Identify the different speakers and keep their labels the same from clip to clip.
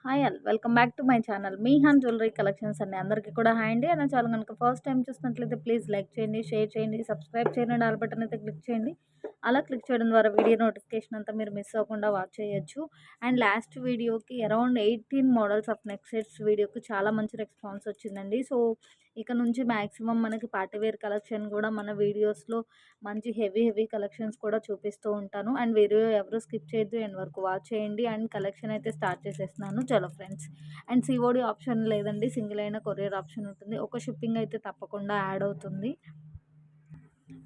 Speaker 1: Hi all welcome back to my channel Mihan jewellery collections అండి. అందరికీ కూడా హాయ్ అండి. నా ఛానల్ కనుక ఫస్ట్ టైం చూసినట్లయితే ప్లీజ్ లైక్ చేయండి, షేర్ చేయండి, సబ్స్క్రైబ్ చేయండి, ఆల్ బటన్ అయితే క్లిక్ చేయండి. అలా క్లిక్ చేయడం ద్వారా వీడియో నోటిఫికేషన్ అంతా మీరు మిస్ అవ్వకుండా వాచ్ చేయొచ్చు. అండ్ లాస్ట్ వీడియోకి around 18 models of neck sets వీడియోకి చాలా మంచి రెస్పాన్స్ వచ్చిందండి. సో ఇక నుంచి మ్యాక్సిమం మనకి పార్టీవేర్ కలెక్షన్ కూడా మన వీడియోస్లో మంచి హెవీ కలెక్షన్స్ కూడా చూపిస్తూ ఉంటాను. అండ్ వీడియో ఎవరు స్కిప్ చేయొద్దు, ఎండ్ వరకు వాచ్ చేయండి. అండ్ కలెక్షన్ అయితే స్టార్ట్ చేసేస్తున్నాను. చలో ఫ్రెండ్స్. అండ్ సిఓడి ఆప్షన్ లేదండి, సింగిల్ అయిన కొరియర్ ఆప్షన్ ఉంటుంది. ఒక షిప్పింగ్ అయితే తప్పకుండా యాడ్ అవుతుంది.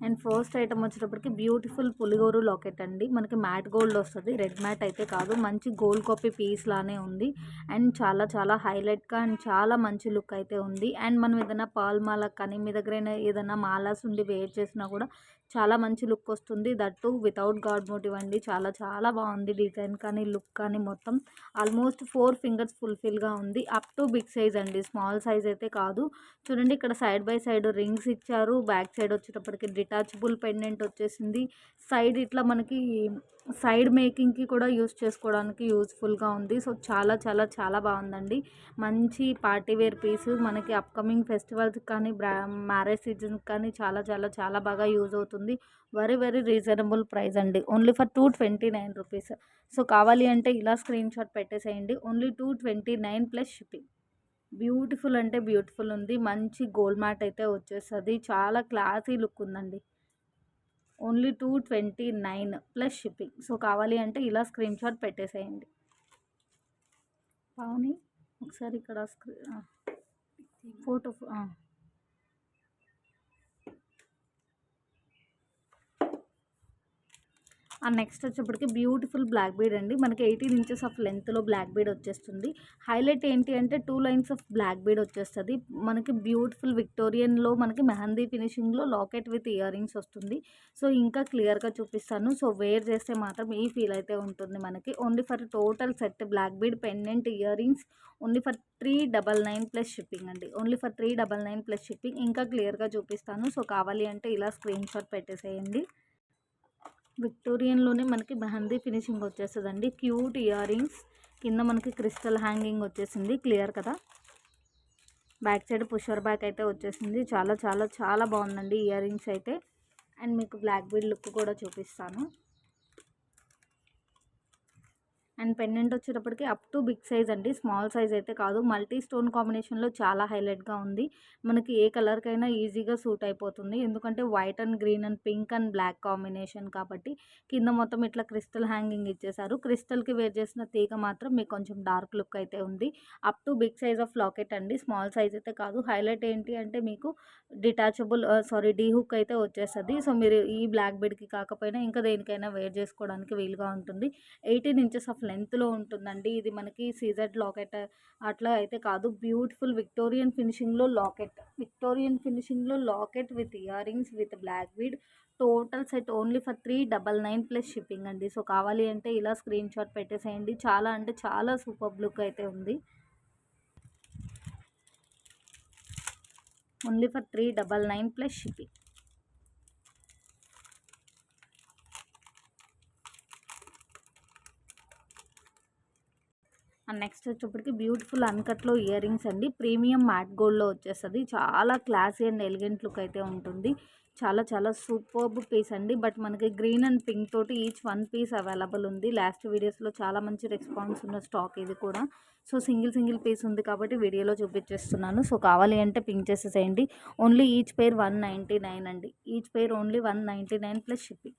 Speaker 1: అండ్ ఫస్ట్ ఐటమ్ వచ్చేటప్పటికి బ్యూటిఫుల్ పులిగోరు లాకెట్ అండి. మనకి మ్యాట్ గోల్డ్ వస్తుంది, రెడ్ మ్యాట్ అయితే కాదు. మంచి గోల్డ్ కాపీ పీస్ లానే ఉంది. అండ్ చాలా హైలైట్గా అండ్ చాలా మంచి లుక్ అయితే ఉంది. అండ్ మనం ఏదైనా పాల్ మాల కానీ మీ దగ్గర ఏదైనా మాలాస్ ఉండి వేర్ చేసినా కూడా చాలా మంచి లుక్ వస్తుంది. దట్టు వితౌట్ గాడ్ మోటివ్ అండి. చాలా బాగుంది డిజైన్ కానీ లుక్ కానీ మొత్తం. ఆల్మోస్ట్ 4 ఫింగర్స్ ఫుల్ఫిల్గా ఉంది. అప్ టు బిగ్ సైజ్ అండి, స్మాల్ సైజ్ అయితే కాదు. చూడండి ఇక్కడ సైడ్ బై సైడ్ రింగ్స్ ఇచ్చారు. బ్యాక్ సైడ్ వచ్చేటప్పటికి డిటాచబుల్ పెండెంట్ వచ్చేసింది. సైడ్ ఇట్లా మనకి సైడ్ మేకింగ్కి కూడా యూస్ చేసుకోవడానికి యూస్ఫుల్గా ఉంది. సో చాలా బాగుందండి. మంచి పార్టీవేర్ పీస్ మనకి అప్కమింగ్ ఫెస్టివల్స్ కానీ మ్యారేజ్ సీజన్కి కానీ చాలా బాగా యూజ్ అవుతుంది. వెరీ రీజనబుల్ ప్రైస్ అండి. Only for 229 rupees. సో కావాలి అంటే ఇలా స్క్రీన్ షాట్ పెట్టేసేయండి. Only 229 plus shipping. బ్యూటిఫుల్ అంటే బ్యూటిఫుల్ ఉంది. మంచి గోల్డ్ మ్యాట్ అయితే వచ్చేస్తుంది. చాలా క్లాసీ లుక్ ఉందండి. Only 229 plus shipping. సో కావాలి అంటే ఇలా స్క్రీన్ షాట్ పెట్టేసేయండి. పావని ఒకసారి ఇక్కడ ఫోటో నెక్స్ట్ వచ్చేప్పటికి బ్యూటిఫుల్ బ్లాక్ బీడ్ అండి. మనకి 18 ఇంచెస్ ఆఫ్ లెంత్లో బ్లాక్ బీడ్ వచ్చేస్తుంది. హైలైట్ ఏంటి అంటే 2 లైన్స్ ఆఫ్ బ్లాక్ బీడ్ వచ్చేస్తుంది. మనకి బ్యూటిఫుల్ విక్టోరియన్లో మనకి మెహందీ ఫినిషింగ్లో లాకెట్ విత్ ఇయర్ రింగ్స్ వస్తుంది. సో ఇంకా క్లియర్గా చూపిస్తాను. సో వేర్ చేస్తే మాత్రం ఈ ఫీల్ అయితే ఉంటుంది మనకి. Only for total set black bead pendant earrings only for 399 plus shipping అండి. Only for 399 plus shipping. ఇంకా క్లియర్గా చూపిస్తాను. సో కావాలి అంటే ఇలా స్క్రీన్ షాట్ పెట్టేసేయండి. విక్టోరియన్లోనే మనకి మెహందీ ఫినిషింగ్ వచ్చేస్తుందండి. క్యూట్ ఇయర్ రింగ్స్ కింద మనకి క్రిస్టల్ హ్యాంగింగ్ వచ్చేసింది. క్లియర్ కదా. బ్యాక్ సైడ్ పుషర్ బ్యాక్ అయితే వచ్చేసింది. చాలా బాగుందండి ఇయర్ రింగ్స్ అయితే. అండ్ మీకు బ్లాక్ బీడ్ లుక్ కూడా చూపిస్తాను. అండ్ పెండెంట్ వచ్చేటప్పటికి అప్ టు బిగ్ సైజ్ అండి, స్మాల్ సైజ్ అయితే కాదు. మల్టీ స్టోన్ కాంబినేషన్లో చాలా హైలైట్గా ఉంది. మనకి ఏ కలర్కైనా ఈజీగా సూట్ అయిపోతుంది. ఎందుకంటే white and green and pink and black combination కాబట్టి కింద మొత్తం ఇట్లా క్రిస్టల్ హ్యాంగింగ్ ఇచ్చేసారు. క్రిస్టల్కి వేర్ చేసిన తీగ మాత్రం మీకు కొంచెం డార్క్ లుక్ అయితే ఉంది. Up to big size of locket అండి, స్మాల్ సైజ్ అయితే కాదు. హైలైట్ ఏంటి అంటే మీకు డిటాచబుల్ డీ హుక్ అయితే వచ్చేస్తుంది. సో మీరు ఈ బ్లాక్ బెడ్కి కాకపోయినా ఇంకా దేనికైనా వేర్ చేసుకోవడానికి వీలుగా ఉంటుంది. 18 ఇంచెస్ ఆఫ్ లెంత్లో ఉంటుందండి. ఇది మనకి సీజెడ్ లాకెట్ అట్లా అయితే కాదు. బ్యూటిఫుల్ విక్టోరియన్ ఫినిషింగ్లో locket with earrings with black bead. Total set only for 399 plus shipping అండి. సో కావాలి అంటే ఇలా స్క్రీన్ షాట్ పెట్టేసేయండి. చాలా అంటే చాలా సూపర్ లుక్ అయితే ఉంది. Only for 399 plus shipping. And next వచ్చేప్పటికి బ్యూటిఫుల్ అన్కట్లో ఇయర్ రింగ్స్ అండి. ప్రీమియం మ్యాట్ గోల్డ్లో వచ్చేస్తుంది. చాలా క్లాసీ అండ్ ఎలిగెంట్ లుక్ అయితే ఉంటుంది. చాలా సూపర్బ్ పీస్ అండి. బట్ మనకి గ్రీన్ అండ్ పింక్ తోటి ఈచ్ 1 పీస్ అవైలబుల్ ఉంది. లాస్ట్ వీడియోస్లో చాలా మంచి రెస్పాన్స్ ఉన్న స్టాక్ ఇది కూడా. సో సింగిల్ పీస్ ఉంది కాబట్టి వీడియోలో చూపించేస్తున్నాను. సో కావాలి అంటే పింక్ చేసేసేయండి. ఓన్లీ ఈచ్ పేర్ 199 అండి. Each pair only 199 plus shipping.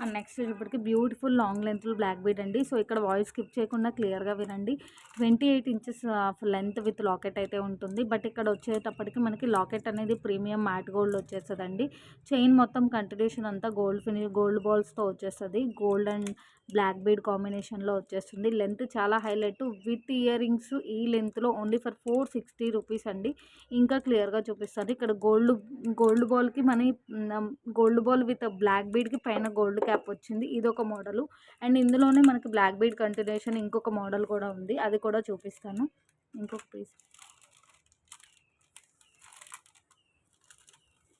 Speaker 1: And next ఇప్పటికి బ్యూటిఫుల్ లాంగ్ లెంత్లో బ్లాక్ బీడ్ అండి. సో ఇక్కడ వాయిస్ స్కిప్ చేయకుండా క్లియర్గా వినండి. 28 inches of length with locket అయితే ఉంటుంది. బట్ ఇక్కడ వచ్చేటప్పటికి మనకి లాకెట్ అనేది ప్రీమియం మ్యాట్ గోల్డ్ వచ్చేస్తుందండి. చైన్ మొత్తం కంటిన్యూషన్ అంతా గోల్డ్ బాల్స్తో వచ్చేస్తుంది. గోల్డ్ అండ్ బ్లాక్ బీడ్ కాంబినేషన్లో వచ్చేస్తుంది. లెంత్ చాలా హైలైట్ విత్ ఇయర్ రింగ్స్. ఈ లెంత్లో ఓన్లీ ఫర్ 460 రూపీస్ అండి. ఇంకా క్లియర్గా చూపిస్తాను. ఇక్కడ గోల్డ్ బాల్కి మన గోల్డ్ బాల్ విత్ బ్లాక్ బీడ్కి పైన గోల్డ్ క్యాప్ వచ్చింది. ఇది ఒక మోడలు. అండ్ ఇందులోనే మనకి బ్లాక్ బీడ్ కంటిన్యూషన్ ఇంకొక మోడల్ కూడా ఉంది, అది కూడా చూపిస్తాను. ఇంకొక పీస్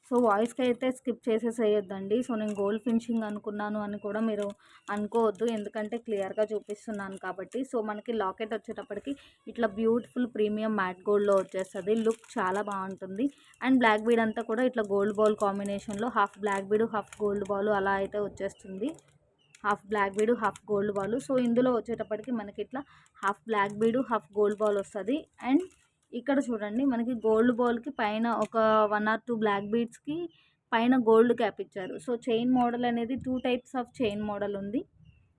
Speaker 1: సో వాయిస్కి అయితే స్కిప్ చేసేసేయొద్దండి. సో నేను గోల్డ్ ఫినిషింగ్ అనుకున్నాను అని కూడా మీరు అనుకోవద్దు, ఎందుకంటే క్లియర్గా చూపిస్తున్నాను కాబట్టి. సో మనకి లాకెట్ వచ్చేటప్పటికి ఇట్లా బ్యూటిఫుల్ ప్రీమియం మ్యాట్ గోల్డ్లో వచ్చేస్తుంది. లుక్ చాలా బాగుంటుంది. అండ్ బ్లాక్ బీడ్ అంతా కూడా ఇట్లా గోల్డ్ బాల్ కాంబినేషన్లో half black bead half gold ball అలా అయితే వచ్చేస్తుంది. Half black bead half gold ball. So ఇందులో వచ్చేటప్పటికి మనకి ఇట్లా half black bead half gold ball వస్తుంది. అండ్ ఇక్కడ చూడండి మనకి గోల్డ్ బాల్కి పైన ఒక 1 or 2 బ్లాక్ బీడ్స్కి పైన గోల్డ్ క్యాప్ ఇచ్చారు. సో చైన్ మోడల్ అనేది 2 టైప్స్ ఆఫ్ చైన్ మోడల్ ఉంది.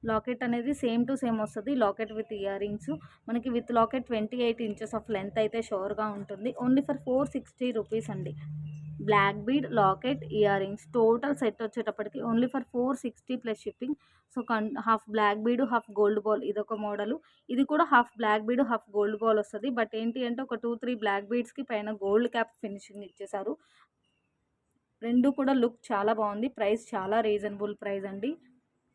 Speaker 1: లాకెట్ అనేది సేమ్ టు సేమ్ వస్తుంది. లాకెట్ విత్ ఇయర్ రింగ్స్ మనకి with locket 28 inches of length అయితే షోర్గా ఉంటుంది. ఓన్లీ ఫర్ 460 రూపీస్ అండి. Black bead locket earrings total set వచ్చేటప్పటికి only for 460 plus shipping. So half black bead half gold ball ఇదొక model. ఇది కూడా half black bead half gold ball వస్తుంది. But ఏంటి అంటే ఒక 2-3 బ్లాక్ బీడ్స్కి పైన గోల్డ్ క్యాప్ ఫినిషింగ్ ఇచ్చేసారు. రెండు కూడా లుక్ చాలా బాగుంది. ప్రైస్ చాలా రీజనబుల్ ప్రైస్ అండి.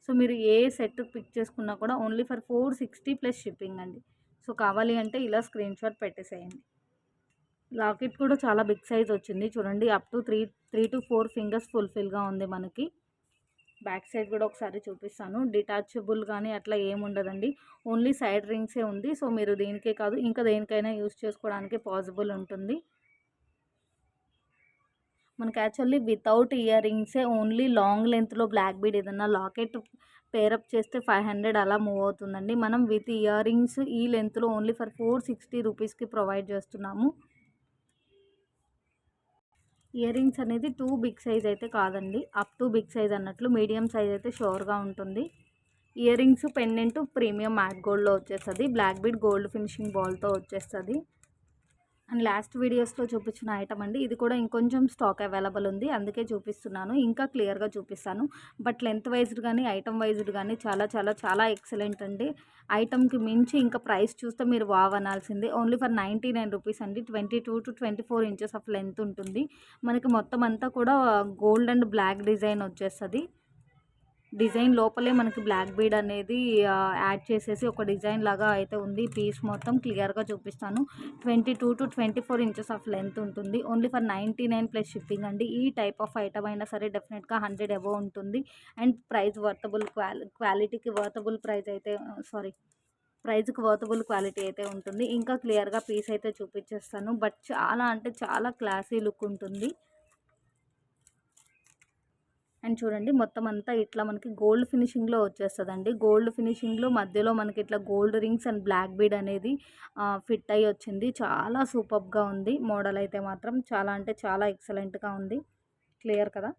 Speaker 1: సో మీరు ఏ సెట్ పిక్ చేసుకున్నా కూడా ఓన్లీ ఫర్ 460 ప్లస్ షిప్పింగ్ అండి. సో కావాలి అంటే ఇలా స్క్రీన్ షాట్ పెట్టేసేయండి. లాకెట్ కూడా చాలా బిగ్ సైజ్ వచ్చింది చూడండి. అప్ టు 3 to 4 ఫింగర్స్ ఫుల్ఫిల్గా ఉంది మనకి. బ్యాక్ సైడ్ కూడా ఒకసారి చూపిస్తాను. డిటాచబుల్ కానీ అట్లా ఏముండదండి, ఓన్లీ సైడ్ రింగ్సే ఉంది. సో మీరు దీనికే కాదు ఇంకా దేనికైనా యూస్ చేసుకోవడానికి పాసిబుల్ ఉంటుంది. మనకి యాక్చువల్లీ వితౌట్ ఇయర్ రింగ్సే ఓన్లీ లాంగ్ లెంత్లో బ్లాక్ బీడ్ ఏదన్నా లాకెట్ పేరప్ చేస్తే 500 అలా మూవ్ అవుతుందండి. మనం విత్ ఇయర్ రింగ్స్ ఈ లెంత్లో ఓన్లీ ఫర్ 460 రూపీస్కి ప్రొవైడ్ చేస్తున్నాము. ఇయర్ రింగ్స్ అనేది 2 బిగ్ సైజ్ అయితే కాదండి, అప్ టు బిగ్ సైజ్ అన్నట్లు మీడియం సైజ్ అయితే షోర్గా ఉంటుంది. Ear rings pendant premium matte గోల్డ్లో వచ్చేస్తుంది. బ్లాక్ బీడ్ గోల్డ్ ఫినిషింగ్ బాల్తో వచ్చేస్తుంది. అండ్ లాస్ట్ వీడియోస్లో చూపించిన ఐటమ్ అండి, ఇది కూడా ఇంకొంచెం స్టాక్ అవైలబుల్ ఉంది, అందుకే చూపిస్తున్నాను. ఇంకా క్లియర్గా చూపిస్తాను. బట్ లెంత్ వైజ్డ్ కానీ ఐటమ్ వైజ్డ్ కానీ చాలా చాలా చాలా ఎక్సలెంట్ అండి. ఐటమ్కి మించి ఇంకా ప్రైస్ చూస్తే మీరు వావ్ అనాల్సిందే. ఓన్లీ ఫర్ 99 రూపీస్ అండి. 22 to 24 ఇంచెస్ ఆఫ్ లెంత్ ఉంటుంది. మనకి మొత్తం అంతా కూడా గోల్డ్ అండ్ బ్లాక్ డిజైన్ వచ్చేస్తుంది. డిజైన్ లోపలే మనకి బ్లాక్ బీడ్ అనేది యాడ్ చేసేసి ఒక డిజైన్ లాగా అయితే ఉంది. పీస్ మొత్తం క్లియర్గా చూపిస్తాను. 22 to 24 ఇంచెస్ ఆఫ్ లెంత్ ఉంటుంది. ఓన్లీ ఫర్ 99 ప్లస్ షిప్పింగ్ అండి. ఈ టైప్ ఆఫ్ ఐటమ్ అయినా సరే డెఫినెట్గా 100 అబోవ్ ఉంటుంది. అండ్ ప్రైస్ వర్తబుల్ క్వాలిటీకి వర్తబుల్ ప్రైస్ అయితే ప్రైజ్కి వర్తబుల్ క్వాలిటీ అయితే ఉంటుంది. ఇంకా క్లియర్గా పీస్ అయితే చూపించేస్తాను. బట్ చాలా అంటే చాలా క్లాసీ లుక్ ఉంటుంది. అండ్ చూడండి మొత్తం అంతా ఇట్లా మనకి గోల్డ్ ఫినిషింగ్లో వచ్చేస్తుందండి. గోల్డ్ ఫినిషింగ్లో మధ్యలో మనకి ఇట్లా gold rings and black bead అనేది ఫిట్ అయ్యి వచ్చింది. చాలా సూపర్గా ఉంది. మోడల్ అయితే మాత్రం చాలా అంటే చాలా ఎక్సలెంట్గా ఉంది. క్లియర్ కదా,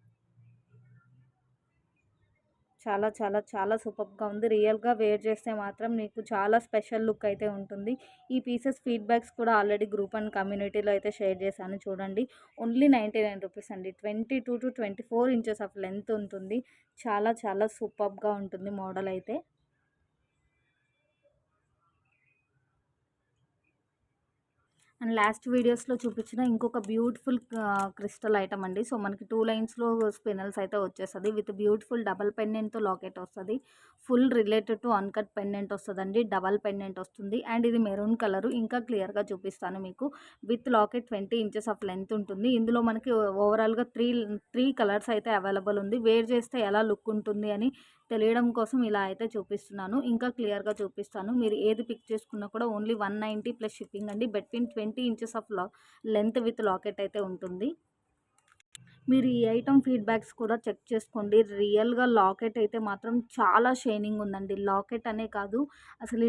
Speaker 1: చాలా చాలా చాలా సూపర్గా ఉంది. రియల్గా వేర్ చేస్తే మాత్రం మీకు చాలా స్పెషల్ లుక్ అయితే ఉంటుంది. ఈ పీసెస్ ఫీడ్బ్యాక్స్ కూడా ఆల్రెడీ గ్రూప్ అండ్ కమ్యూనిటీలో అయితే షేర్ చేశాను చూడండి. ఓన్లీ 99 రూపీస్ అండి. 22 to 24 ఇంచెస్ ఆఫ్ లెంత్ ఉంటుంది. చాలా చాలా సూపర్గా ఉంటుంది మోడల్ అయితే. అండ్ లాస్ట్ వీడియోస్లో చూపించిన ఇంకొక బ్యూటిఫుల్ క్రిస్టల్ ఐటమ్ అండి. సో మనకి 2 లైన్స్లో స్పినల్స్ అయితే వచ్చేస్తుంది. విత్ బ్యూటిఫుల్ డబల్ పెండెంట్తో లాకెట్ వస్తుంది. Full related to uncut pendant వస్తుందండి. డబల్ పెండెంట్ వస్తుంది. అండ్ ఇది మెరూన్ కలరు. ఇంకా క్లియర్గా చూపిస్తాను మీకు. With locket 20 inches of length ఉంటుంది. ఇందులో మనకి ఓవరాల్గా త్రీ కలర్స్ అయితే అవైలబుల్ ఉంది. వేర్ చేస్తే ఎలా లుక్ ఉంటుంది అని తెలియడం కోసం ఇలా అయితే చూపిస్తున్నాను. ఇంకా క్లియర్గా చూపిస్తాను. మీరు ఏది పిక్ చేసుకున్నా కూడా ఓన్లీ 190 ప్లస్ షిప్పింగ్ అండి. Between 20 inches of length with locket అయితే ఉంటుంది. మీరు ఈ ఐటమ్ ఫీడ్బ్యాక్స్ కూడా చెక్ చేసుకోండి. రియల్గా లాకెట్ అయితే మాత్రం చాలా షైనింగ్ ఉందండి. లాకెట్ అనే కాదు, అసలు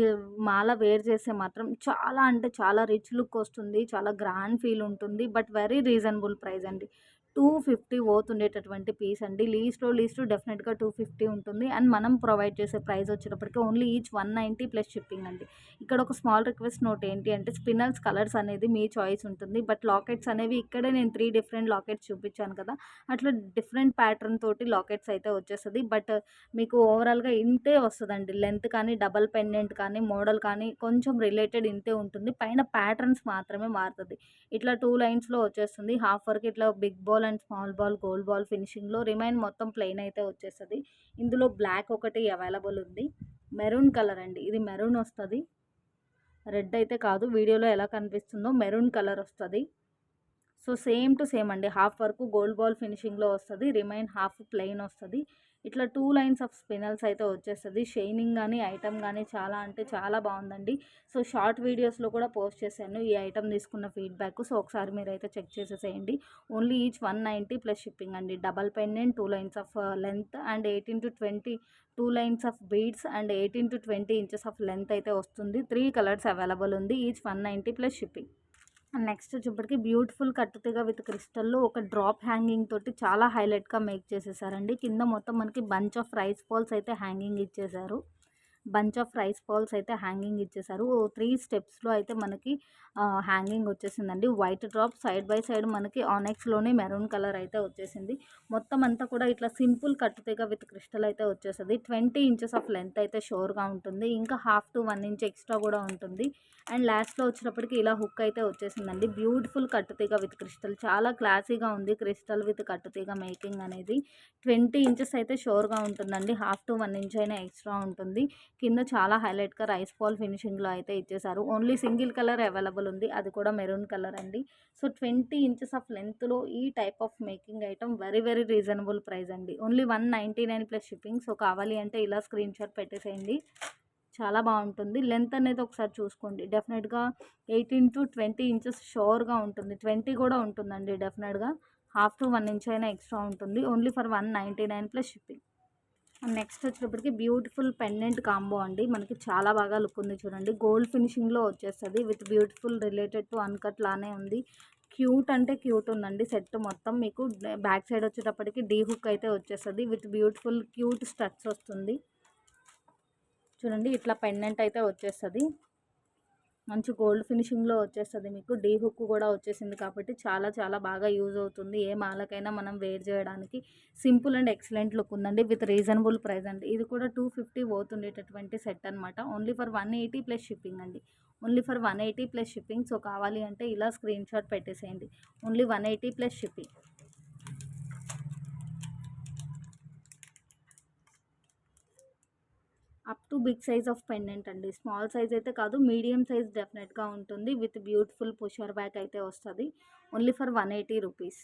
Speaker 1: మాల వేర్ చేస్తే మాత్రం చాలా అంటే చాలా రిచ్ లుక్ వస్తుంది. చాలా గ్రాండ్ ఫీల్ ఉంటుంది. బట్ వెరీ రీజనబుల్ ప్రైస్ అండి. 250 పోతుండేటటువంటి పీస్ అండి. లీస్ట్ డెఫినెట్గా 250 ఉంటుంది. అండ్ మనం ప్రొవైడ్ చేసే ప్రైస్ వచ్చేటప్పటికి ఓన్లీ ఈచ్ 190 ప్లస్ షిప్పింగ్ అండి. ఇక్కడ ఒక స్మాల్ రిక్వెస్ట్ నోట్ ఏంటి అంటే స్పినల్స్ కలర్స్ అనేది మీ చాయిస్ ఉంటుంది. బట్ లాకెట్స్ అనేవి ఇక్కడే నేను 3 డిఫరెంట్ లాకెట్స్ చూపించాను కదా, అట్లా డిఫరెంట్ ప్యాటర్న్ తోటి లాకెట్స్ అయితే వచ్చేస్తుంది. బట్ మీకు ఓవరాల్గా ఇంతే వస్తుందండి. లెంత్ కానీ డబల్ పెండెంట్ కానీ మోడల్ కానీ కొంచెం రిలేటెడ్ ఇంతే ఉంటుంది. పైన ప్యాటర్న్స్ మాత్రమే మారుతుంది. ఇట్లా 2 లైన్స్లో వచ్చేస్తుంది. హాఫ్ వరకు ఇట్లా big ball and small ball gold ball ఫినిషింగ్లో, రిమైన్ మొత్తం ప్లెయిన్ అయితే వచ్చేస్తుంది. ఇందులో బ్లాక్ ఒకటి అవైలబుల్ ఉంది. మెరూన్ కలర్ అండి. ఇది మెరూన్ వస్తుంది, రెడ్ అయితే కాదు. వీడియోలో ఎలా కనిపిస్తుందో మెరూన్ కలర్ వస్తుంది. సో సేమ్ టు సేమ్ అండి. హాఫ్ వరకు గోల్డ్ బాల్ ఫినిషింగ్‌లో వస్తది. రిమైన్ హాఫ్ ప్లెయిన్ వస్తది. ఇట్లా 2 లైన్స్ ఆఫ్ స్పినల్స్ అయితే వచ్చేస్తది. షైనింగ్ గానీ, ఐటెమ్ గానీ చాలా అంటే చాలా బావుందండి. సో షార్ట్ వీడియోస్‌లో కూడా పోస్ట్ చేశాను ఈ ఐటెమ్ తీసుకున్న ఫీడ్‌బ్యాక్. సో ఒకసారి మీరైతే చెక్ చేసేసేయండి. ఓన్లీ ఈచ్ 190 ప్లస్ షిప్పింగ్ అండి. Double pendant, 2 lines of length and 18-20 2 lines of beads and 18-20 inches of length అయితే వస్తుంది. 3 కలర్స్ అవైలబుల్ ఉంది. Each 190 plus shipping. నెక్స్ట్ వచ్చేప్పటికి బ్యూటిఫుల్ కట్టుతీగ విత్ క్రిస్టల్‌లో ఒక డ్రాప్ హ్యాంగింగ్ తోటి చాలా హైలైట్‌గా మేక్ చేసేసారండి. కింద మొత్తం మనకి బంచ్ ఆఫ్ రైస్ బాల్స్ అయితే హ్యాంగింగ్ ఇచ్చేసారు. బంచ్ ఆఫ్ రైస్ బాల్స్ అయితే హ్యాంగింగ్ ఇచ్చేసారు. 3 స్టెప్స్‌లో అయితే మనకి హ్యాంగింగ్ వచ్చేసిందండి. White drop side by side మనకి ఆనెక్స్‌లోనే మెరూన్ కలర్ అయితే వచ్చేసింది. మొత్తం అంతా కూడా ఇట్లా సింపుల్ కట్టుతీగ విత్ క్రిస్టల్ అయితే వచ్చేస్తది. 20 ఇంచెస్ ఆఫ్ లెంత్ అయితే షూర్‌గా ఉంటుంది. ఇంకా హాఫ్ టు 1 ఇంచ్ ఎక్స్ట్రా కూడా ఉంటుంది. అండ్ లాస్ట్‌లో వచ్చేటప్పటికి ఇలా హుక్ అయితే వచ్చేసిందండి. బ్యూటిఫుల్ కట్టుతీగ విత్ క్రిస్టల్ చాలా క్లాసీగా ఉంది. క్రిస్టల్ విత్ కట్టుతీగ మేకింగ్ అనేది 20 ఇంచెస్ అయితే షూర్‌గా ఉంటుందండి. హాఫ్ టు 1 ఇంచ్ అయినా ఎక్స్ట్రా ఉంటుంది. కింద చాలా హైలైట్‌గా రైస్ బాల్ ఫినిషింగ్‌లో అయితే ఇచ్చేసారు. ఓన్లీ సింగిల్ కలర్ అవైలబుల్ ఉంది. అది కూడా మెరూన్ కలర్ అండి. సో 20 ఇంచెస్ ఆఫ్ లెంత్‌లో ఈ type of making item very very reasonable price అండి. Only 199 plus shipping. సో కావాలి అంటే ఇలా స్క్రీన్ షాట్ పెట్టేసేయండి. చాలా బాగుంటుంది. లెంత్ అనేది ఒకసారి చూసుకోండి. డెఫినెట్‌గా 18-20 ఇంచెస్ షూర్‌గా ఉంటుంది. 20 కూడా ఉంటుందండి డెఫినెట్‌గా. హాఫ్ టు 1 ఇంచ్ అయినా ఎక్స్ట్రా ఉంటుంది. Only for 199 plus shipping. Next వచ్చేటప్పటికి బ్యూటిఫుల్ పెండెంట్ కాంబో అండి. మనకి చాలా బాగా లుక్ ఉంది చూడండి. గోల్డ్ ఫినిషింగ్‌లో వచ్చేస్తది. With beautiful related to uncut లానే ఉంది. క్యూట్ అంటే క్యూట్ ఉందండి సెట్ మొత్తం. మీకు బ్యాక్ సైడ్ వచ్చేటప్పటికి డీ హుక్ అయితే వచ్చేస్తది. విత్ బ్యూటిఫుల్ క్యూట్ స్టడ్స్ వస్తుంది. చూడండి ఇట్లా పెండెంట్ అయితే వచ్చేస్తది. మంచి గోల్డ్ ఫినిషింగ్‌లో వచ్చేస్తది మీకు. డీ హుక్ కూడా వచ్చేసింది కాబట్టి చాలా చాలా బాగా యూజ్ అవుతుంది. ఏ మాలకైనా మనం వేర్ చేయడానికి సింపుల్ అండ్ ఎక్సలెంట్ లుక్ ఉందండి. విత్ రీజనబుల్ ప్రైస్ అండి. ఇది కూడా 250 పోతుండేటటువంటి సెట్ అనమాట. ఓన్లీ ఫర్ 180 ప్లస్ షిప్పింగ్ అండి. Only for 180 plus shipping. So కావాలి అంటే ఇలా స్క్రీన్ షాట్ పెట్టేసేయండి. Only 180 plus shipping. Up to big size of pendant అండి. స్మాల్ సైజ్ అయితే కాదు, మీడియం సైజ్ డెఫినెట్‌గా ఉంటుంది. విత్ బ్యూటిఫుల్ పుషర్ బ్యాక్ అయితే వస్తది. For for 180 rupees.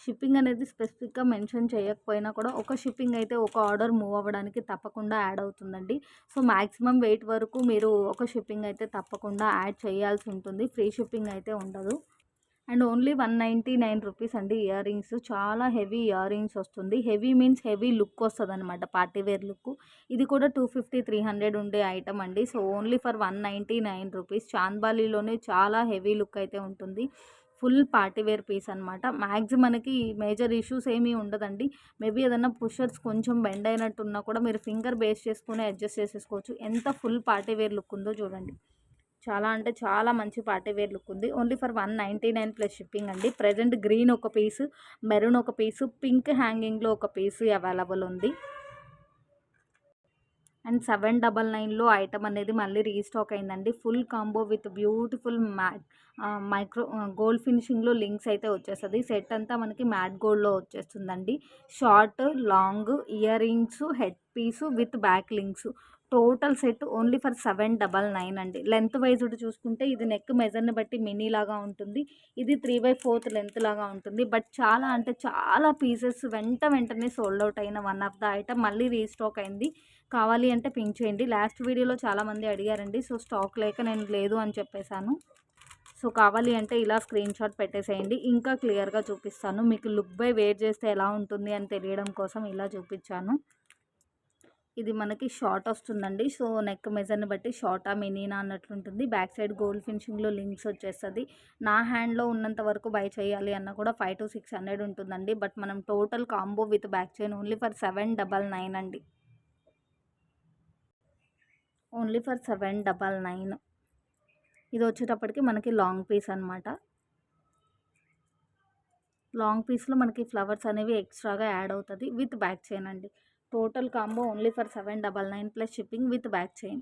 Speaker 1: షిప్పింగ్ అనేది స్పెసిఫిక్‌గా మెన్షన్ చేయకపోయినా కూడా ఒక షిప్పింగ్ అయితే ఒక ఆర్డర్ మూవ్ అవ్వడానికి తప్పకుండా యాడ్ అవుతుందండి. సో మాక్సిమం వెయిట్ వరకు మీరు ఒక షిప్పింగ్ అయితే తప్పకుండా యాడ్ చేయాల్సి ఉంటుంది. ఫ్రీ షిప్పింగ్ అయితే ఉండదు. అండ్ ఓన్లీ 199 రూపీస్ అండి ఇయర్ రింగ్స్. చాలా హెవీ ఇయర్ రింగ్స్ వస్తుంది. హెవీ మీన్స్ హెవీ లుక్ వస్తదనమాట. Party wear look. ఇది కూడా 250, 300 ఉండే ఐటమ్ అండి. So only for 199 rupees. చాంద్బాలిలోనే చాలా హెవీ లుక్ అయితే ఉంటుంది. ఫుల్ పార్టీ వేర్ పీస్ అనమాట. మ్యాక్స్ మనకి మేజర్ ఇష్యూస్ ఏమీ ఉండదండి. మేబీ ఏదన్నా పుషర్స్ కొంచెం బెండ్ అయినట్టున్నా కూడా మీరు ఫింగర్ బేస్ చేసుకొని అడ్జస్ట్ చేసేసుకోవచ్చు. ఎంత ఫుల్ పార్టీ వేర్ లుక్ ఉందో చూడండి. చాలా అంటే చాలా మంచి పార్టీ వేర్ లుక్ ఉంది. ఓన్లీ ఫర్ 199 ప్లస్ షిప్పింగ్ అండి. ప్రెజెంట్ గ్రీన్ ఒక పీసు, మెరూన్ ఒక పీసు, పింక్ హ్యాంగింగ్‌లో ఒక పీసు అవైలబుల్ ఉంది. అండ్ 799లో ఐటమ్ అనేది మళ్ళీ రీస్టాక్ అయిందండి. Full combo with beautiful micro gold ఫినిషింగ్‌లో లింక్స్ అయితే వచ్చేస్తది. సెట్ అంతా మనకి మ్యాట్ గోల్డ్‌లో వచ్చేస్తుందండి. Short, long, earrings, head piece with back links. Total set only for 799 అండి. లెంత్ వైజ్డ్ చూసుకుంటే ఇది నెక్ మెజర్‌ని బట్టి మినీ లాగా ఉంటుంది. ఇది 3/4 లెంత్ లాగా ఉంటుంది. బట్ చాలా అంటే చాలా పీసెస్ వెంటనే సోల్డ్ అవుట్ అయిన వన్ ఆఫ్ ద ఐటమ్ మళ్ళీ రీస్టాక్ అయింది. కావాలి అంటే పింక్ చేయండి. లాస్ట్ వీడియోలో చాలామంది అడిగారండి. సో స్టాక్ లేక నేను లేదు అని చెప్పేశాను. సో కావాలి అంటే ఇలా స్క్రీన్ షాట్ పెట్టేసేయండి. ఇంకా క్లియర్‌గా చూపిస్తాను. మీకు లుక్ బై వేర్ చేస్తే ఎలా ఉంటుంది అని తెలియడం కోసం ఇలా చూపించాను. ఇది మనకి షార్ట్ వస్తుందండి. సో నెక్ మెజర్‌ని బట్టి షార్టా, మినీనా అన్నట్లుంటుంది. బ్యాక్ సైడ్ గోల్డ్ ఫినిషింగ్‌లో లింక్స్ వచ్చేస్తది. నా హ్యాండ్‌లో ఉన్నంత వరకు బై చేయాలి అన్నా కూడా 500-600 ఉంటుందండి. బట్ మనం total combo with back chain only for 799 అండి. Only for 799. ఇది వచ్చేటప్పటికి మనకి లాంగ్ పీస్ అనమాట. లాంగ్ పీస్‌లో మనకి ఫ్లవర్స్ అనేవి ఎక్స్ట్రాగా యాడ్ అవుతది. విత్ బ్యాక్ చైన్ అండి. Total combo only for 799 plus shipping with back chain.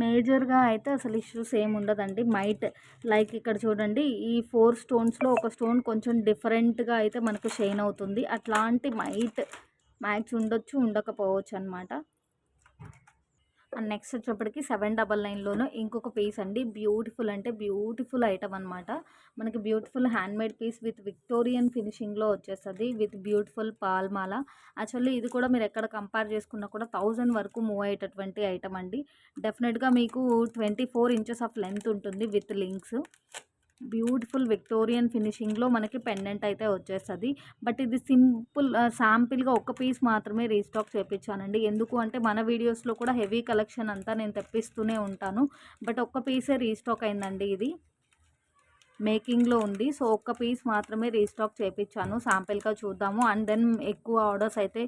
Speaker 1: మేజర్‌గా అయితే అసలు ఇష్యూస్ ఏమి ఉండదండి. లైక్ ఇక్కడ చూడండి, ఈ 4 స్టోన్స్‌లో ఒక స్టోన్ కొంచెం డిఫరెంట్‌గా అయితే మనకు షైన్ అవుతుంది. అట్లాంటి మ్యాక్స్ ఉండొచ్చు, ఉండకపోవచ్చు అనమాట. అండ్ నెక్స్ట్ వచ్చేప్పటికి 799లోను ఇంకొక పీస్ అండి. బ్యూటిఫుల్ అంటే బ్యూటిఫుల్ ఐటమ్ అనమాట. మనకి beautiful handmade piece with Victorian ఫినిషింగ్‌లో వచ్చేస్తది. విత్ బ్యూటిఫుల్ పాల్ మాల. యాక్చువల్లీ ఇది కూడా మీరు ఎక్కడ కంపేర్ చేసుకున్నా కూడా 1000 వరకు మూవ్ అయ్యేటటువంటి ఐటమ్ అండి. డెఫినెట్‌గా మీకు 24 ఇంచెస్ ఆఫ్ లెంత్ ఉంటుంది విత్ లింక్స్. బ్యూటిఫుల్ విక్టోరియన్ ఫినిషింగ్‌లో మనకి పెండెంట్ అయితే వచ్చేస్తది. బట్ ఇది సింపుల్ శాంపిల్‌గా ఒక్క పీస్ మాత్రమే రీస్టాక్ చేపిచ్చానండి. ఎందుకు అంటే మన వీడియోస్‌లో కూడా హెవీ కలెక్షన్ అంతా నేను తెప్పిస్తూనే ఉంటాను. బట్ ఒక్క పీసే రీస్టాక్ అయిందండి ఇది. మేకింగ్‌లో ఉంది. సో, ఒక్క పీస్ మాత్రమే రీస్టాక్ చేపిచ్చాను. శాంపిల్‌గా చూద్దాము. అండ్ దెన్ ఎక్కువ ఆర్డర్స్ అయితే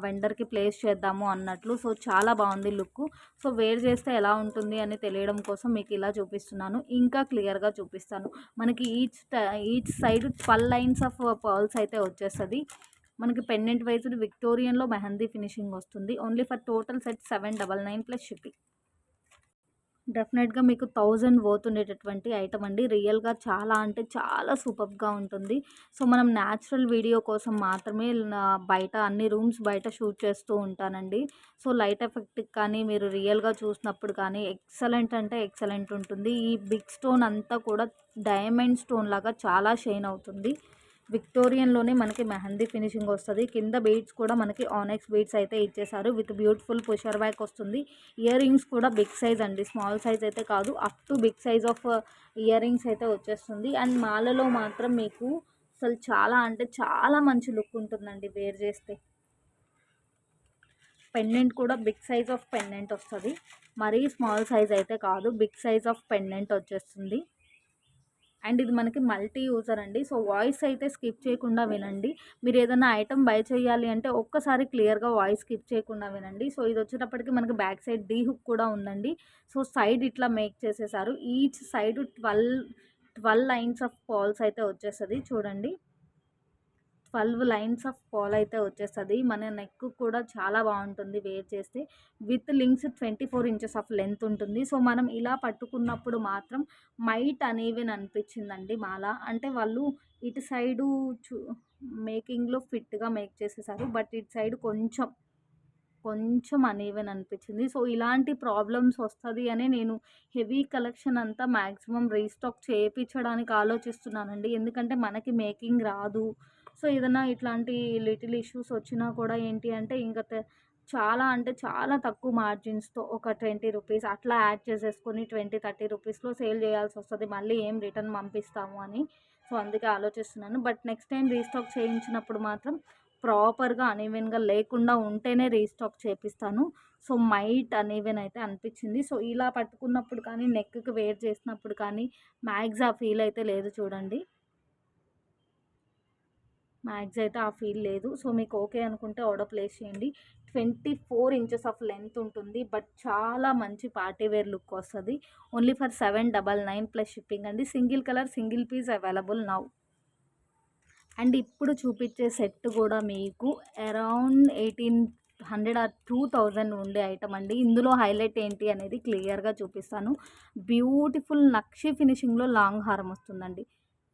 Speaker 1: వెండర్‌కి ప్లేస్ చేద్దాము అన్నట్లు. సో, చాలా బాగుంది లుక్కు. సో, వేర్ చేస్తే ఎలా ఉంటుంది అని తెలియడం కోసం మీకు ఇలా చూపిస్తున్నాను. ఇంకా క్లియర్‌గా చూపిస్తాను. మనకి each side 12 lines of pearls అయితే వచ్చేస్తది. మనకి పెండెంట్ వైజ్డ్ విక్టోరియన్‌లో మెహందీ ఫినిషింగ్ వస్తుంది. Only for total set 799 plus shipping. డెఫినెట్‌గా మీకు 1000 వర్త్ ఉండేటటువంటి ఐటమ్ అండి. రియల్‌గా చాలా అంటే చాలా సూపర్బ్‌గా ఉంటుంది. సో, మనం న్యాచురల్ వీడియో కోసం మాత్రమే బయట అన్ని రూమ్స్ బయట షూట్ చేస్తూ ఉంటానండి. సో, లైట్ ఎఫెక్ట్‌కి కానీ మీరు రియల్‌గా చూసినప్పుడు కానీ ఎక్సలెంట్ అంటే ఎక్సలెంట్ ఉంటుంది. ఈ బిగ్ స్టోన్ అంతా కూడా డైమండ్ స్టోన్ లాగా చాలా షైన్ అవుతుంది. విక్టోరియన్‌లోనే మనకి మెహందీ ఫినిషింగ్ వస్తది. కింద బీడ్స్ కూడా మనకి ఆనెక్స్ బీడ్స్ అయితే ఇచ్చేసారు. విత్ బ్యూటిఫుల్ పుషర్ బ్యాక్ వస్తుంది. ఇయర్ రింగ్స్ కూడా బిగ్ సైజ్ అండి. స్మాల్ సైజ్ అయితే కాదు. Up to big size of earrings అయితే వచ్చేస్తుంది. అండ్ మాలలో మాత్రం మీకు అసలు చాలా అంటే చాలా మంచి లుక్ ఉంటుందండి వేర్ చేస్తే. పెండెంట్ కూడా బిగ్ సైజ్ ఆఫ్ పెండెంట్ వస్తది. మరీ స్మాల్ సైజ్ అయితే కాదు. బిగ్ సైజ్ ఆఫ్ పెండెంట్ వచ్చేస్తుంది. అండ్ ఇది మనకి మల్టీ యూజర్ అండి. సో, వాయిస్ అయితే స్కిప్ చేయకుండా వినండి. మీరు ఏదైనా ఐటెమ్ బై చేయాలి అంటే ఒక్కసారి క్లియర్‌గా వాయిస్ స్కిప్ చేయకుండా వినండి. సో, ఇది వచ్చేటప్పటికి మనకి బ్యాక్ సైడ్ డీ హుక్ కూడా ఉందండి. సో, సైడ్ ఇట్లా మేక్ చేసేసారు. Each side 12 lines of pearls అయితే వచ్చేస్తది చూడండి. 12 లైన్స్ ఆఫ్ పర్ల్ అయితే వచ్చేస్తది. మన నెక్ కూడా చాలా బాగుంటుంది వేర్ చేస్తే. With links 24 inches of length ఉంటుంది. సో, మనం ఇలా పట్టుకున్నప్పుడు మాత్రం మైట్ అనీవెన్ అనిపించిందండి మాల. అంటే వాళ్ళు ఇటు సైడు చు మేకింగ్‌లో ఫిట్‌గా మేక్ చేసేసారు. బట్ ఇటు సైడ్ కొంచెం అనీవెన్ అనిపించింది. సో, ఇలాంటి ప్రాబ్లమ్స్ వస్తది అనే నేను హెవీ కలెక్షన్ అంతా మాక్సిమం రీస్టాక్ చేపిచ్చడానికి ఆలోచిస్తున్నానండి. ఎందుకంటే మనకి మేకింగ్ రాదు. సో, ఏదన్నా ఇట్లాంటి లిటిల్ ఇష్యూస్ వచ్చినా కూడా ఏంటి అంటే ఇంక చాలా అంటే చాలా తక్కువ మార్జిన్స్‌తో ఒక 20 రూపీస్ అట్లా యాడ్ చేసేసుకొని 20, 30 రూపీస్‌లో సేల్ చేయాల్సొస్తది. మళ్ళీ ఏం రిటర్న్ పంపిస్తాము అని. సో, అందుకే ఆలోచిస్తున్నాను. బట్ నెక్స్ట్ టైమ్ రీస్టాక్ చేయించినప్పుడు మాత్రం ప్రాపర్‌గా అనీవెన్‌గా లేకుండా ఉంటేనే రీస్టాక్ చేపిస్తాను. సో, మైట్ అనీవెన్ అయితే అనిపిచ్చింది. సో, ఇలా పట్టుకున్నప్పుడు కానీ, నెక్‌కి వేర్ చేసినప్పుడు కానీ మ్యాక్స్ ఆ ఫీల్ అయితే లేదు చూడండి. మ్యాక్స్ అయితే ఆ ఫీల్ లేదు. సో, మీకు ఓకే అనుకుంటే ఆర్డర్ ప్లేస్ చేయండి. 24 ఇంచెస్ ఆఫ్ లెంత్ ఉంటుంది. బట్ చాలా మంచి పార్టీ వేర్ లుక్ వస్తది. ఓన్లీ ఫర్ 799 ప్లస్ షిప్పింగ్ అండి. Single colour, single piece available now. And ఇప్పుడు చూపించే సెట్ కూడా మీకు అరౌండ్ 1800 ఆర్ 2000 ఉండే ఐటమ్ అండి. ఇందులో హైలైట్ ఏంటి అనేది క్లియర్‌గా చూపిస్తాను. బ్యూటిఫుల్ నక్షి ఫినిషింగ్‌లో లాంగ్ హారం వస్తుందండి.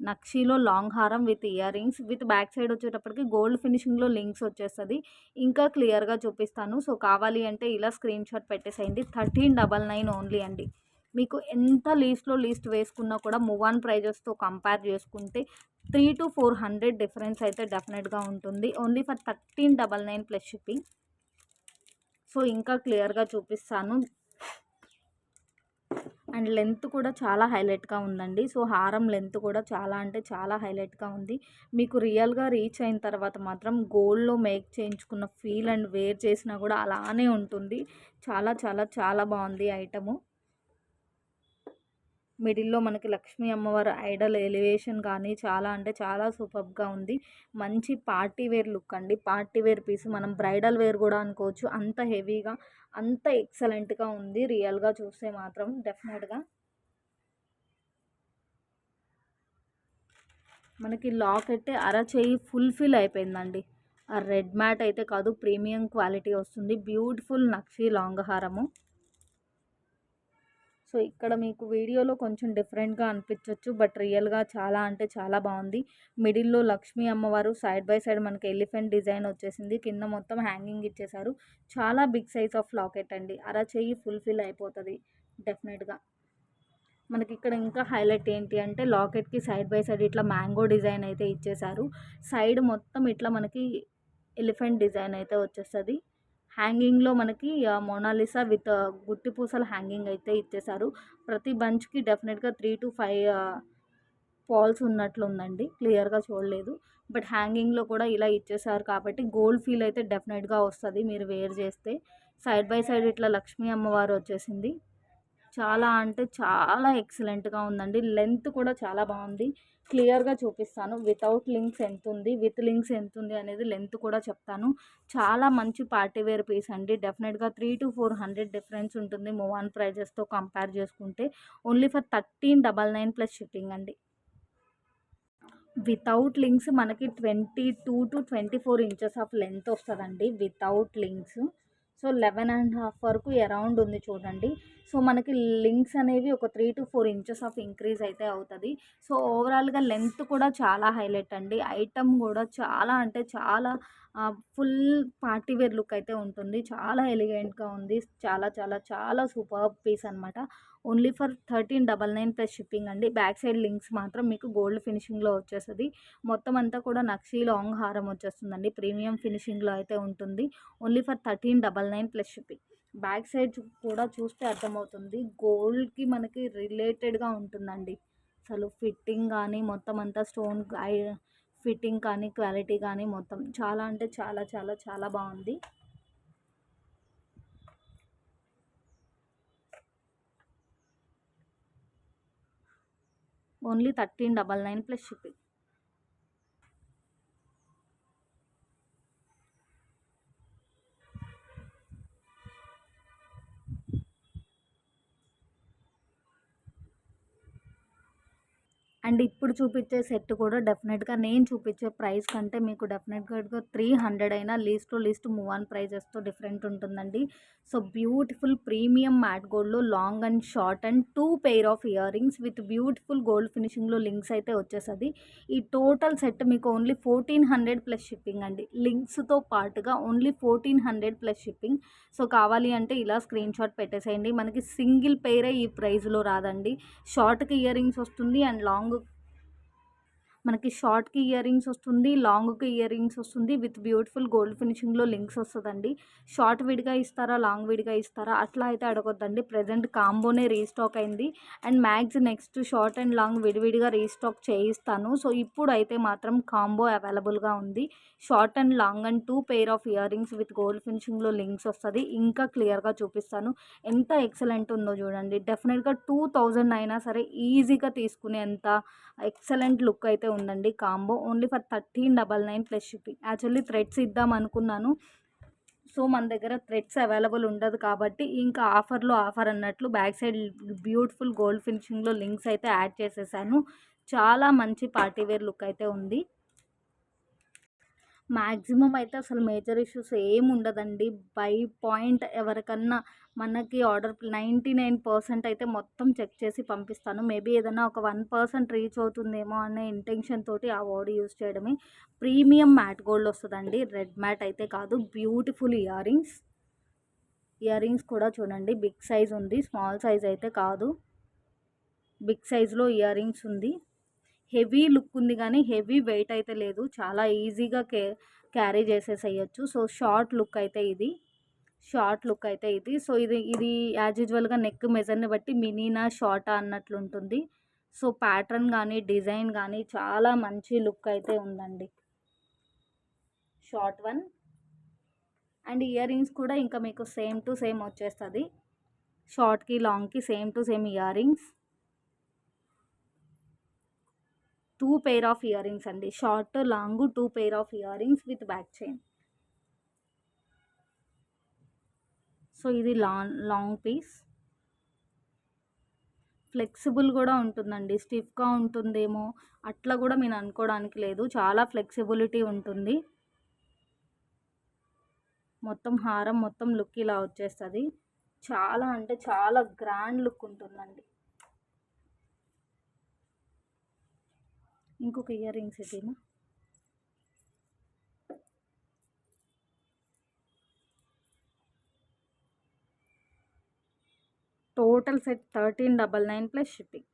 Speaker 1: నక్షిలో లాంగ్ హారం with earrings with back side వచ్చేటప్పటికి గోల్డ్ ఫినిషింగ్‌లో లింక్స్ వచ్చేస్తది. ఇంకా క్లియర్‌గా చూపిస్తాను. సో, కావాలి అంటే ఇలా స్క్రీన్ షాట్ పెట్టేసేయండి. 1399 ఓన్లీ అండి. మీకు ఎంత లీస్ట్ వేసుకున్నా కూడా మూవ్ ఆన్ ప్రైజెస్‌తో కంపేర్ చేసుకుంటే 300-400 డిఫరెన్స్ అయితే డెఫినెట్‌గా ఉంటుంది. Only for 1399 plus shipping. So, ఇంకా క్లియర్‌గా చూపిస్తాను. అండ్ లెంత్ కూడా చాలా హైలైట్‌గా ఉందండి. సో, హారం లెంత్ కూడా చాలా అంటే చాలా హైలైట్‌గా ఉంది. మీకు రియల్‌గా రీచ్ అయిన తర్వాత మాత్రం గోల్డ్‌లో మేక్ చేయించుకున్న ఫీల్ అండ్ వేర్ చేసినా కూడా అలానే ఉంటుంది. చాలా చాలా చాలా బాగుంది ఐటము. మిడిల్‌లో మనకి లక్ష్మీ అమ్మవారి ఐడల్ ఎలివేషన్ కానీ చాలా అంటే చాలా సూపర్బ్‌గా ఉంది. మంచి పార్టీ వేర్ లుక్ అండి. పార్టీ వేర్ పీస్ మనం బ్రైడల్ వేర్ కూడా అనుకోవచ్చు. అంత హెవీగా అంత ఎక్సలెంట్‌గా ఉంది రియల్‌గా చూస్తే మాత్రం డెఫినెట్‌గా. మనకి లాకెట్టే అరచేయి ఫుల్‌ఫిల్ అయిపోయిందండి. ఆ రెడ్ మ్యాట్ అయితే కాదు ప్రీమియం క్వాలిటీ వస్తుంది. బ్యూటిఫుల్ నక్షి లాంగ్ హారము. సో ఇక్కడ మీకు వీడియోలో కొంచెం డిఫరెంట్గా అనిపించవచ్చు, బట్ రియల్గా చాలా అంటే చాలా బాగుంది. మిడిల్లో లక్ష్మీ అమ్మవారు, సైడ్ బై సైడ్ మనకి ఎలిఫెంట్ డిజైన్ వచ్చేసింది, కింద మొత్తం హ్యాంగింగ్ ఇచ్చేసారు. చాలా బిగ్ సైజ్ ఆఫ్ లాకెట్ అండి, అరచేయి ఫుల్ఫిల్ అయిపోతుంది డెఫినెట్గా. మనకి ఇక్కడ ఇంకా హైలైట్ ఏంటి అంటే లాకెట్కి సైడ్ బై సైడ్ ఇట్లా మ్యాంగో డిజైన్ అయితే ఇచ్చేసారు. సైడ్ మొత్తం ఇట్లా మనకి ఎలిఫెంట్ డిజైన్ అయితే వచ్చేస్తుంది. హ్యాంగింగ్లో మనకి మోనాలిసా విత్ గుట్టి పూసల హ్యాంగింగ్ అయితే ఇచ్చేసారు. ప్రతి బంచ్కి డెఫినెట్గా 3 to 5 పాల్స్ ఉన్నట్లు ఉందండి, క్లియర్గా చూడలేదు. బట్ హ్యాంగింగ్లో కూడా ఇలా ఇచ్చేసారు కాబట్టి గోల్డ్ ఫీల్ అయితే డెఫినెట్గా వస్తుంది మీరు వేర్ చేస్తే. సైడ్ బై సైడ్ ఇట్లా లక్ష్మీ అమ్మవారు వచ్చేసింది. చాలా అంటే చాలా ఎక్సలెంట్గా ఉందండి. లెంత్ కూడా చాలా బాగుంది. క్లియర్గా చూపిస్తాను వితౌట్ లింక్స్ ఎంత ఉంది, విత్ లింక్స్ ఎంత ఉంది అనేది లెంత్ కూడా చెప్తాను. చాలా మంచి పార్టీ వేర్ పీస్ అండి. డెఫినెట్గా 300 to 400 డిఫరెన్స్ ఉంటుంది మూవ్ ఆన్ ప్రైజెస్తో కంపేర్ చేసుకుంటే. ఓన్లీ ఫర్ 1399 ప్లస్ షిప్పింగ్ అండి. వితౌట్ లింక్స్ మనకి 22 to 24 ఇంచెస్ ఆఫ్ లెంత్ వస్తుందండి వితౌట్ లింక్స్. సో 11.5 వరకు అరౌండ్ ఉంది చూడండి. సో మనకి లింక్స్ అనేవి ఒక 3 to 4 ఇంచెస్ ఆఫ్ ఇంక్రీజ్ అయితే అవుతుంది. సో ఓవరాల్గా లెంత్ కూడా చాలా హైలైట్ అండి. ఐటమ్ కూడా చాలా అంటే చాలా ఫుల్ పార్టీ వేర్ లుక్ అయితే ఉంటుంది. చాలా ఎలిగెంట్గా ఉంది. చాలా చాలా చాలా సూపర్ పీస్ అనమాట. ఓన్లీ ఫర్ 1399 ప్లస్ షిప్పింగ్ అండి. బ్యాక్ సైడ్ లింక్స్ మాత్రం మీకు గోల్డ్ ఫినిషింగ్లో వచ్చేస్తుంది. మొత్తం అంతా కూడా నక్షీ లాంగ్ హారం వచ్చేస్తుందండి, ప్రీమియం ఫినిషింగ్లో అయితే ఉంటుంది. Only for 1399 plus shipping. Back side కూడా చూస్తే అర్థమవుతుంది, గోల్డ్కి మనకి రిలేటెడ్గా ఉంటుందండి. అసలు ఫిట్టింగ్ కానీ మొత్తం అంతా స్టోన్ ఫిట్టింగ్ కానీ క్వాలిటీ కానీ మొత్తం చాలా అంటే చాలా చాలా చాలా బాగుంది. Only 1399 plus shipping. అండ్ ఇప్పుడు చూపించే సెట్ కూడా డెఫినెట్గా నేను చూపించే ప్రైస్ కంటే మీకు డెఫినెట్గా 300 అయినా లీస్ట్ మూవ్ ఆన్ ప్రైజెస్తో డిఫరెంట్ ఉంటుందండి. సో బ్యూటిఫుల్ ప్రీమియం మ్యాట్ గోల్డ్లో long and short and 2 pair of earrings with beautiful gold ఫినిషింగ్లో లింక్స్ అయితే వచ్చేస్తుంది. ఈ టోటల్ సెట్ మీకు ఓన్లీ 1400 ప్లస్ షిప్పింగ్ అండి. లింక్స్తో పాటుగా ఓన్లీ 1400 ప్లస్ షిప్పింగ్. సో కావాలి అంటే ఇలా స్క్రీన్ షాట్ పెట్టేసేయండి. మనకి సింగిల్ పెయిరే ఈ ప్రైస్లో రాదండి. షార్ట్కి ఇయర్ రింగ్స్ వస్తుంది అండ్ మనకి షార్ట్కి ఇయర్ రింగ్స్ వస్తుంది, లాంగ్కి ఇయర్ రింగ్స్ వస్తుంది విత్ బ్యూటిఫుల్ గోల్డ్ ఫినిషింగ్లో లింక్స్ వస్తుందండి. షార్ట్ విడిగా ఇస్తారా, లాంగ్ విడిగా ఇస్తారా అట్లా అయితే అడగొద్దండి. ప్రజెంట్ కాంబోనే రీస్టాక్ అయింది and max next short and long విడివిడిగా రీస్టాక్ చేయిస్తాను. సో ఇప్పుడు అయితే మాత్రం కాంబో అవైలబుల్గా ఉంది. Short and long and 2 pair of earrings with gold ఫినిషింగ్లో లింక్స్ వస్తుంది. ఇంకా క్లియర్గా చూపిస్తాను, ఎంత ఎక్సలెంట్ ఉందో చూడండి. డెఫినెట్గా 2000 అయినా సరే ఈజీగా తీసుకునేంత ఎక్సలెంట్ లుక్ అయితే ఉందండి combo. Only for 1399 plus shipping. Actually threads ఇద్దాం అనుకున్నాను, సో మన దగ్గర థ్రెడ్స్ అవైలబుల్ ఉండదు కాబట్టి ఇంకా ఆఫర్లో ఆఫర్ అన్నట్లు బ్యాక్ సైడ్ బ్యూటిఫుల్ గోల్డ్ ఫినిషింగ్లో లింక్స్ అయితే యాడ్ చేసేసాను. చాలా మంచి పార్టీవేర్ లుక్ అయితే ఉంది. మ్యాక్సిమం అయితే అసలు మేజర్ ఇష్యూస్ ఏమి ఉండదండి. బై పాయింట్ ఎవరికన్నా మనకి ఆర్డర్ 99% అయితే మొత్తం చెక్ చేసి పంపిస్తాను. మేబీ ఏదైనా ఒక 1% రీచ్ అవుతుందేమో అనే ఇంటెన్షన్ తోటి ఆ వర్డ్ యూస్ చేయడమే. ప్రీమియం మ్యాట్ గోల్డ్ వస్తుందండి, రెడ్ మ్యాట్ అయితే కాదు. బ్యూటిఫుల్ ఇయర్ రింగ్స్ కూడా చూడండి, బిగ్ సైజ్ ఉంది, స్మాల్ సైజ్ అయితే కాదు, బిగ్ సైజ్లో ఇయర్ రింగ్స్ ఉంది. హెవీ లుక్ ఉంది కానీ హెవీ వెయిట్ అయితే లేదు, చాలా ఈజీగా క్యారీ చేసేసేయచ్చు. సో షార్ట్ లుక్ అయితే ఇది. సో ఇది యాజ్ యూజువల్గా నెక్ మెజర్ని బట్టి మినీనా షార్టా అన్నట్లు ఉంటుంది. సో ప్యాటర్న్ కానీ డిజైన్ కానీ చాలా మంచి లుక్ అయితే ఉందండి. Short one and earrings కూడా ఇంకా మీకు సేమ్ టు సేమ్ వచ్చేస్తుంది. షార్ట్కి లాంగ్కి same to same earrings. 2 pair of earrings అండి, short long 2 pair of earrings with back chain. So ఇది లాంగ్ పీస్, ఫ్లెక్సిబుల్ కూడా ఉంటుందండి. స్టిఫ్గా ఉంటుందేమో అట్లా కూడా నేను అనుకోవడానికి లేదు, చాలా ఫ్లెక్సిబిలిటీ ఉంటుంది. మొత్తం హారం మొత్తం లుక్ ఇలా వచ్చేస్తుంది. చాలా అంటే చాలా గ్రాండ్ లుక్ ఉంటుందండి. ఇంకొక ఇయర్ రింగ్స్ ఇదేనా, total set 1399 plus shipping.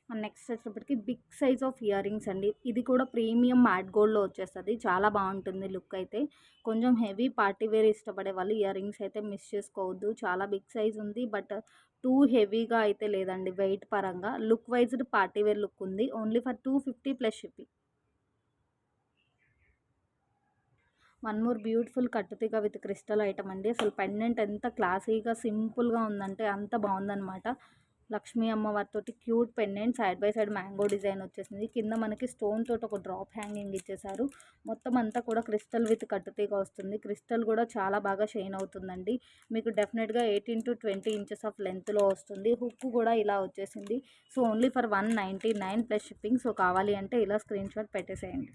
Speaker 1: Next వచ్చేటప్పటికి big size of earrings అండి. ఇది కూడా ప్రీమియం మ్యాట్ గోల్డ్లో వచ్చేస్తుంది. చాలా బాగుంటుంది లుక్ అయితే. కొంచెం హెవీ పార్టీ వేర్ ఇష్టపడే వాళ్ళు ఇయర్ రింగ్స్ అయితే మిస్ చేసుకోవద్దు. చాలా బిగ్ సైజ్ ఉంది, బట్ టూ హెవీగా అయితే లేదండి వెయిట్ పరంగా. Look wise party wear look ఉంది. Only for 250 plus shipping. One more beautiful కట్టుతీగ విత్ క్రిస్టల్ ఐటమ్ అండి. అసలు పెండెంట్ ఎంత క్లాసీగా సింపుల్గా ఉందంటే అంత బాగుందనమాట. లక్ష్మీ అమ్మవారితోటి cute pendant, side by side mango design వచ్చేసింది. కింద మనకి స్టోన్ తోటి ఒక డ్రాప్ హ్యాంగింగ్ ఇచ్చేసారు. మొత్తం అంతా కూడా క్రిస్టల్ విత్ కట్టుతీగ వస్తుంది. క్రిస్టల్ కూడా చాలా బాగా షైన్ అవుతుందండి. మీకు డెఫినెట్గా 18 to 20 ఇంచెస్ ఆఫ్ లెంత్లో వస్తుంది. హుక్ కూడా ఇలా వచ్చేసింది. So only for 199 plus shipping. So కావాలి అంటే ఇలా స్క్రీన్ షాట్ పెట్టేసేయండి.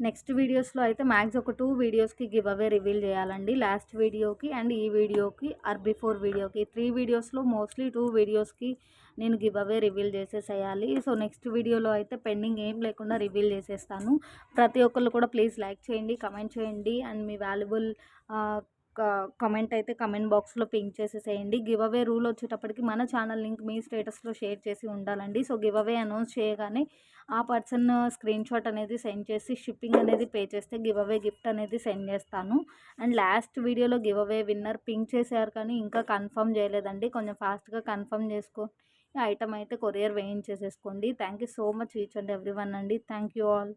Speaker 1: నెక్స్ట్ వీడియోస్లో అయితే మ్యాక్స్ ఒక 2 వీడియోస్కి గివ్ అవే రివీల్ చేయాలండి. లాస్ట్ వీడియోకి అండ్ ఈ వీడియోకి ఆర్ బిఫోర్ వీడియోకి 3 వీడియోస్లో మోస్ట్లీ 2 వీడియోస్కి నేను గివ్ అవే రివీల్ చేసేసేయాలి. సో నెక్స్ట్ వీడియోలో అయితే పెండింగ్ ఏం లేకుండా రివీల్ చేసేస్తాను. ప్రతి ఒక్కళ్ళు కూడా ప్లీజ్ లైక్ చేయండి, కమెంట్ చేయండి అండ్ మీ వాల్యుబుల్ కమెంట్ అయితే కమెంట్ బాక్స్లో పింక్ చేసేసేయండి. గివ్ అవే రూల్ వచ్చేటప్పటికి మన ఛానల్ లింక్ మీ స్టేటస్లో షేర్ చేసి ఉండాలండి. సో గివ్ అవే అనౌన్స్ చేయగానే ఆ పర్సన్ స్క్రీన్ షాట్ అనేది సెండ్ చేసి షిప్పింగ్ అనేది పే చేస్తే గివ్ అవే గిఫ్ట్ అనేది సెండ్ చేస్తాను. అండ్ లాస్ట్ వీడియోలో గివ్ అవే విన్నర్ పింక్ చేశారు కానీ ఇంకా కన్ఫర్మ్ చేయలేదండి. కొంచెం ఫాస్ట్గా కన్ఫర్మ్ చేసుకో ఐటమ్ అయితే కొరియర్ వేయించేసేసుకోండి. Thank you so much each and every one అండి. Thank you all.